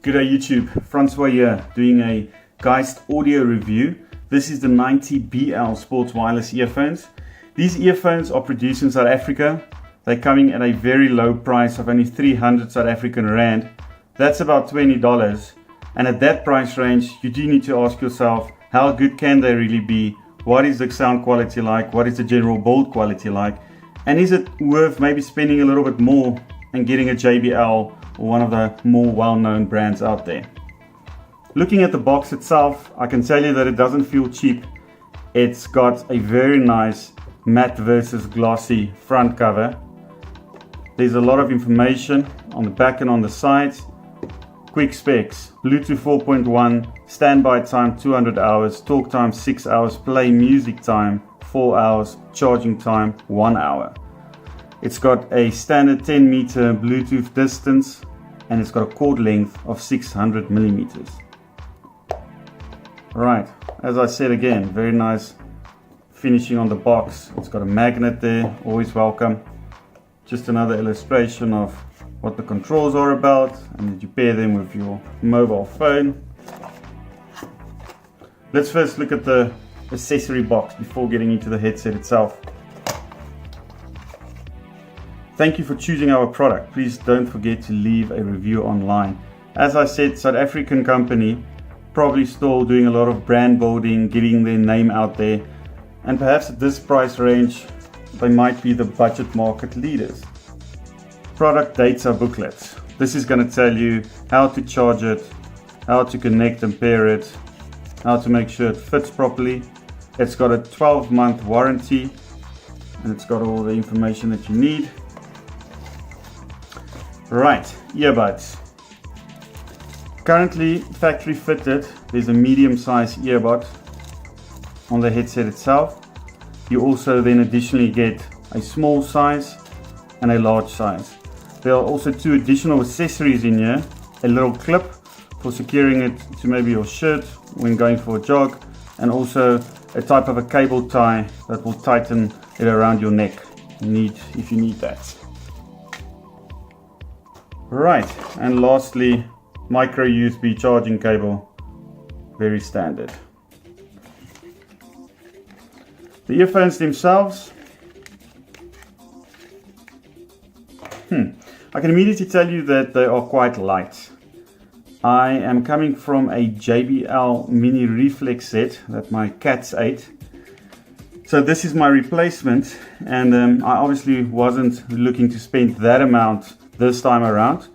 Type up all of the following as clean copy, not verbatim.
G'day YouTube, Francois here doing a Geist audio review. This is the 90BL Sports Wireless earphones. These earphones are produced in South Africa. They're coming at a very low price of only 300 South African Rand. That's about $20. And at that price range, you do need to ask yourself, how good can they really be? What is the sound quality like? What is the general build quality like? And is it worth maybe spending a little bit more and getting a JBL or one of the more well-known brands out there? Looking at the box itself, I can tell you that it doesn't feel cheap. It's got a very nice matte versus glossy front cover. There's a lot of information on the back and on the sides. Quick specs: Bluetooth 4.1, standby time 200 hours, talk time 6 hours, play music time 4 hours, charging time 1 hour. It's got a standard 10 meter Bluetooth distance and it's got a cord length of 600 millimeters. Right, as I said again, very nice finishing on the box. It's got a magnet there, always welcome. Just another illustration of what the controls are about, and that you pair them with your mobile phone. Let's first look at the accessory box before getting into the headset itself. Thank you for choosing our product. Please don't forget to leave a review online. As I said, South African company, probably still doing a lot of brand building, getting their name out there, and perhaps at this price range they might be the budget market leaders. Product data booklets. This is going to tell you how to charge it, how to connect and pair it, how to make sure it fits properly. It's got a 12-month warranty and it's got all the information that you need. Right, earbuds. Currently factory fitted, there's a medium-sized earbud on the headset itself. You also then additionally get a small size and a large size. There are also two additional accessories in here. A little clip for securing it to maybe your shirt when going for a jog, and also a type of a cable tie that will tighten it around your neck if you need that. Right, and lastly, micro USB charging cable, very standard. The earphones themselves, I can immediately tell you that they are quite light. I am coming from a JBL mini reflex set that my cats ate. So this is my replacement, and I obviously wasn't looking to spend that amount this time around,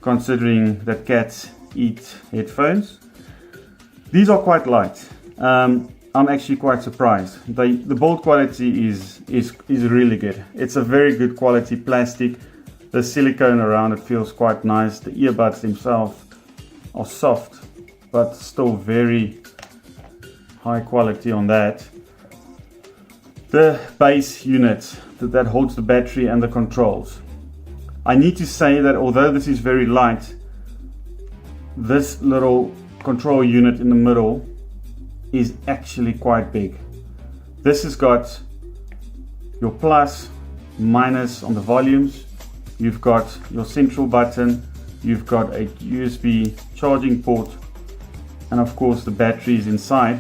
considering that cats eat headphones. These are quite light. I'm actually quite surprised. The build quality is really good. It's a very good quality plastic. The silicone around it feels quite nice. The earbuds themselves are soft, but still very high quality on that. The base unit that holds the battery and the controls. I need to say that although this is very light, this little control unit in the middle is actually quite big. This has got your plus, minus on the volumes. You've got your central button, you've got a USB charging port, and of course the battery is inside.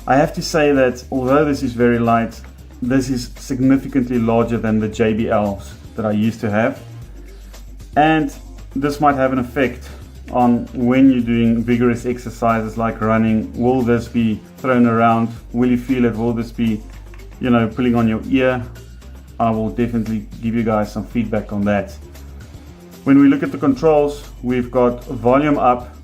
I have to say that although this is very light, this is significantly larger than the JBLs that I used to have, and this might have an effect on when you're doing vigorous exercises like running. Will this be thrown around? Will you feel it? Will this be, pulling on your ear? I will definitely give you guys some feedback on that. When we look at the controls, we've got volume up.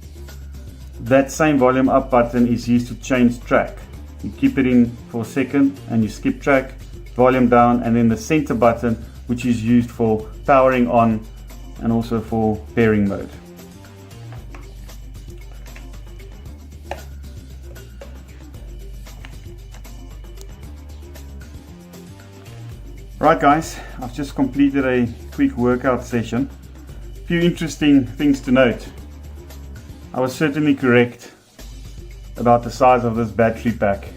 That same volume up button is used to change track. You keep it in for a second and you skip track. Volume down, and then the center button, which is used for powering on and also for pairing mode. Right guys, I've just completed a quick workout session. A few interesting things to note. I was certainly correct about the size of this battery pack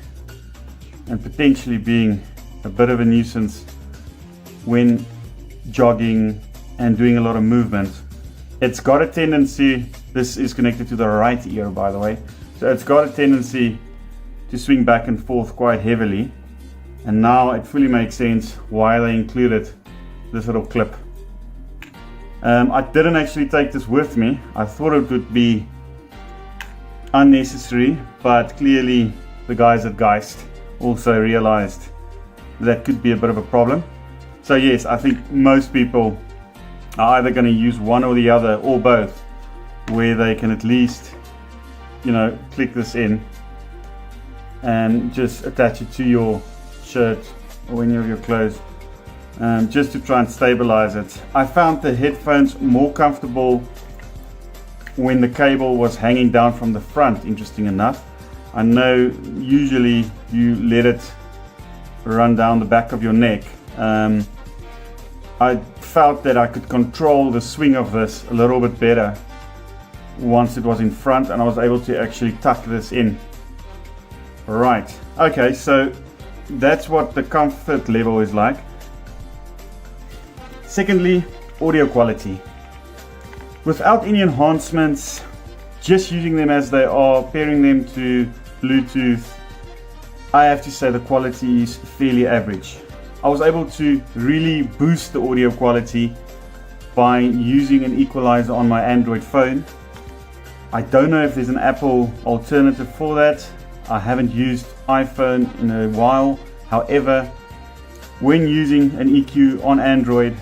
and potentially being a bit of a nuisance when jogging and doing a lot of movement. it's got a tendency, this is connected to the right ear by the way, so it's got a tendency to swing back and forth quite heavily, and now it fully makes sense why they included this little clip. I didn't actually take this with me. I thought it would be unnecessary, but clearly the guys at Geist also realized that could be a bit of a problem. So yes, I think most people are either going to use one or the other or both, where they can at least, you know, click this in and just attach it to your shirt or any of your clothes, just to try and stabilize it. I found the headphones more comfortable when the cable was hanging down from the front, interesting enough. I know usually you let it run down the back of your neck. I felt that I could control the swing of this a little bit better once it was in front, and I was able to actually tuck this in. Right, okay, so that's what the comfort level is like. Secondly, audio quality. Without any enhancements, just using them as they are, pairing them to Bluetooth, I have to say the quality is fairly average. I was able to really boost the audio quality by using an equalizer on my Android phone. I don't know if there's an Apple alternative for that. I haven't used iPhone in a while. However, when using an EQ on Android,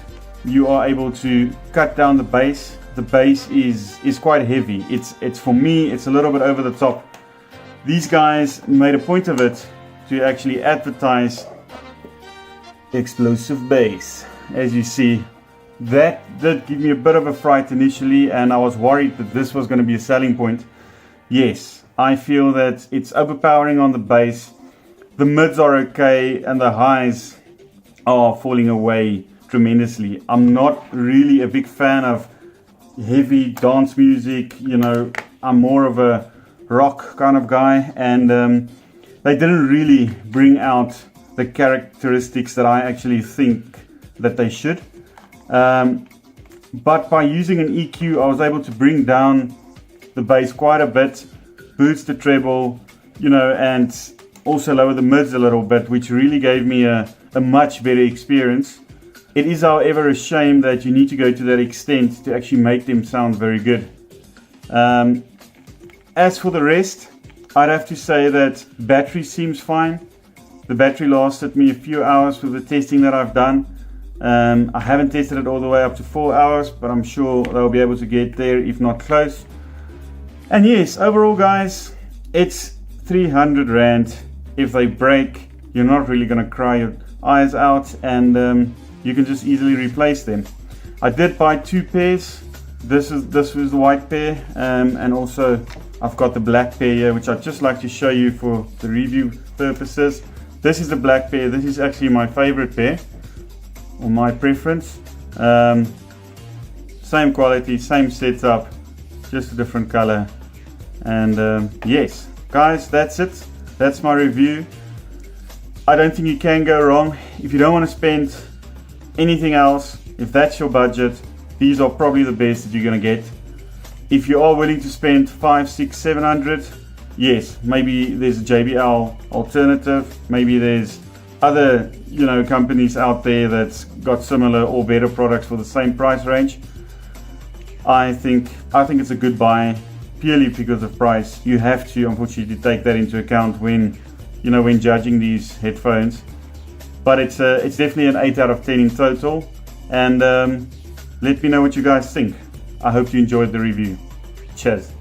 you are able to cut down the bass. The bass is quite heavy. It's for me, it's a little bit over the top. These guys made a point of it to actually advertise explosive bass. As you see, that did give me a bit of a fright initially, and I was worried that this was going to be a selling point. Yes, I feel that it's overpowering on the bass. The mids are okay, and the highs are falling away tremendously. I'm not really a big fan of heavy dance music, you know, I'm more of a rock kind of guy, and they didn't really bring out the characteristics that I actually think that they should. But by using an EQ, I was able to bring down the bass quite a bit, boost the treble, you know, and also lower the mids a little bit, which really gave me a much better experience. It is, however, a shame that you need to go to that extent to actually make them sound very good. As for the rest, I'd have to say that battery seems fine. The battery lasted me a few hours with the testing that I've done. I haven't tested it all the way up to 4 hours, but I'm sure they'll be able to get there, if not close. And yes, overall guys, it's 300 Rand. If they break, you're not really gonna cry your eyes out, and you can just easily replace them. I did buy 2 pairs. This was the white pair, and also I've got the black pair here, which I'd just like to show you for the review purposes. This is the black pair. This is actually my favorite pair, or my preference. Same quality, same setup, just a different color. And yes, guys, that's it. That's my review. I don't think you can go wrong. If you don't want to spend anything else, if that's your budget, these are probably the best that you're going to get. If you are willing to spend 500, 600, 700, yes, maybe there's a JBL alternative. Maybe there's other, you know, companies out there that's got similar or better products for the same price range. I think it's a good buy purely because of price. You have to, unfortunately, take that into account when, you know, when judging these headphones. But it's definitely an 8 out of 10 in total. And let me know what you guys think. I hope you enjoyed the review. Cheers.